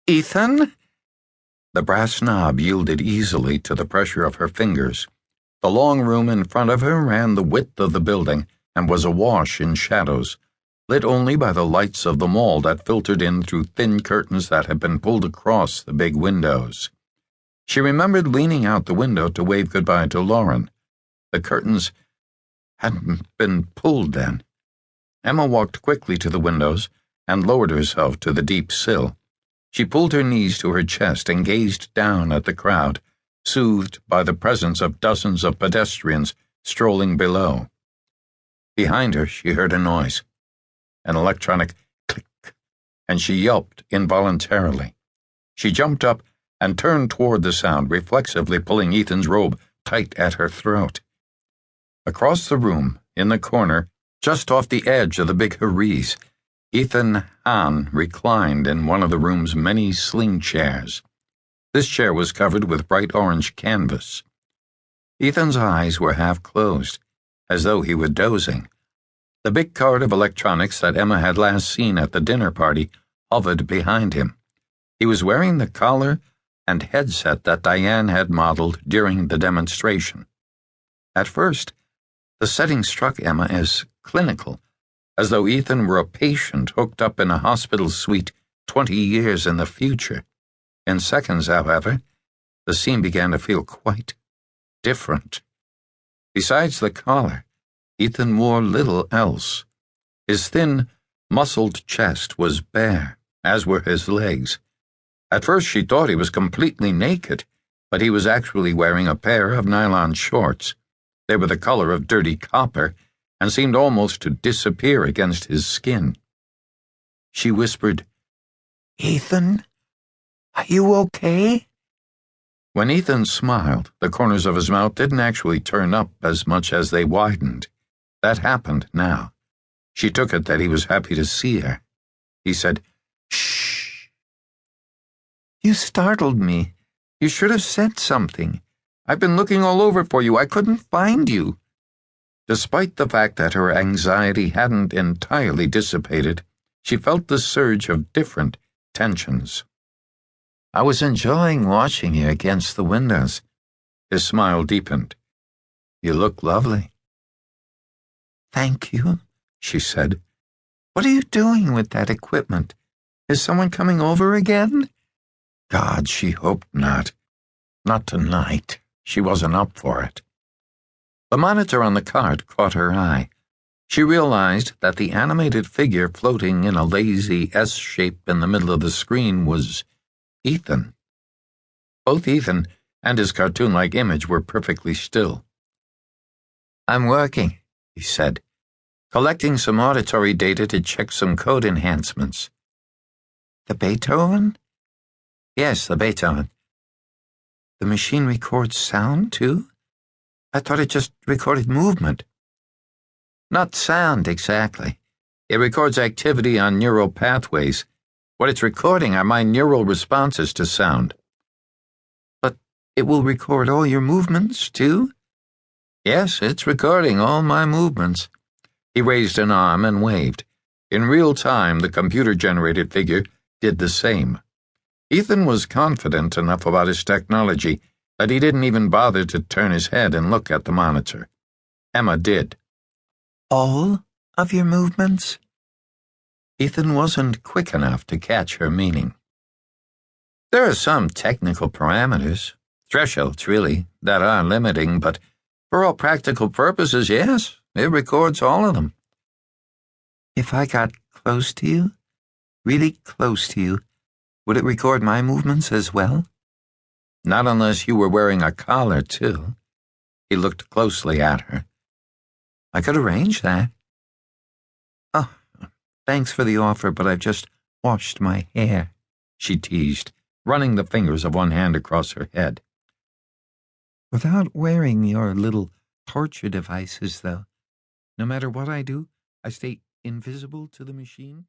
Ethan? The brass knob yielded easily to the pressure of her fingers. The long room in front of her ran the width of the building and was awash in shadows, lit only by the lights of the mall that filtered in through thin curtains that had been pulled across the big windows. She remembered leaning out the window to wave goodbye to Lauren. The curtains hadn't been pulled then. Emma walked quickly to the windows and lowered herself to the deep sill. She pulled her knees to her chest and gazed down at the crowd, soothed by the presence of dozens of pedestrians strolling below. Behind her, she heard a noise, an electronic click, and she yelped involuntarily. She jumped up and turned toward the sound, reflexively pulling Ethan's robe tight at her throat. Across the room, in the corner, just off the edge of the big Furies, Ethan Hahn reclined in one of the room's many sling chairs. This chair was covered with bright orange canvas. Ethan's eyes were half closed, as though he were dozing. The big cart of electronics that Emma had last seen at the dinner party hovered behind him. He was wearing the collar and headset that Diane had modeled during the demonstration. At first, the setting struck Emma as clinical, as though Ethan were a patient hooked up in a hospital suite 20 years in the future. In seconds, however, the scene began to feel quite different. Besides the collar, Ethan wore little else. His thin, muscled chest was bare, as were his legs. At first she thought he was completely naked, but he was actually wearing a pair of nylon shorts. They were the color of dirty copper and seemed almost to disappear against his skin. She whispered, "Ethan, are you okay?" When Ethan smiled, the corners of his mouth didn't actually turn up as much as they widened. That happened now. She took it that he was happy to see her. He said, "Shh. You startled me. You should have said something. I've been looking all over for you. I couldn't find you." Despite the fact that her anxiety hadn't entirely dissipated, she felt the surge of different tensions. "I was enjoying watching you against the windows." His smile deepened. "You look lovely." "Thank you," she said. "What are you doing with that equipment? Is someone coming over again?" God, she hoped not. Not tonight. She wasn't up for it. The monitor on the cart caught her eye. She realized that the animated figure floating in a lazy S shape in the middle of the screen was Ethan. Both Ethan and his cartoon-like image were perfectly still. "I'm working," he said, "collecting some auditory data to check some code enhancements." "The Beethoven?" "Yes, the Beethoven." "The machine records sound, too? I thought it just recorded movement." "Not sound, exactly. It records activity on neural pathways. What it's recording are my neural responses to sound." "But it will record all your movements, too?" "Yes, it's recording all my movements." He raised an arm and waved. In real time, the computer-generated figure did the same. Ethan was confident enough about his technology that he didn't even bother to turn his head and look at the monitor. Emma did. "All of your movements?" Ethan wasn't quick enough to catch her meaning. "There are some technical parameters, thresholds really, that are limiting, but for all practical purposes, yes, it records all of them." "If I got close to you, really close to you, would it record my movements as well?" "Not unless you were wearing a collar, too." He looked closely at her. "I could arrange that." "Oh, thanks for the offer, but I've just washed my hair," she teased, running the fingers of one hand across her head. "Without wearing your little torture devices, though, no matter what I do, I stay invisible to the machine?"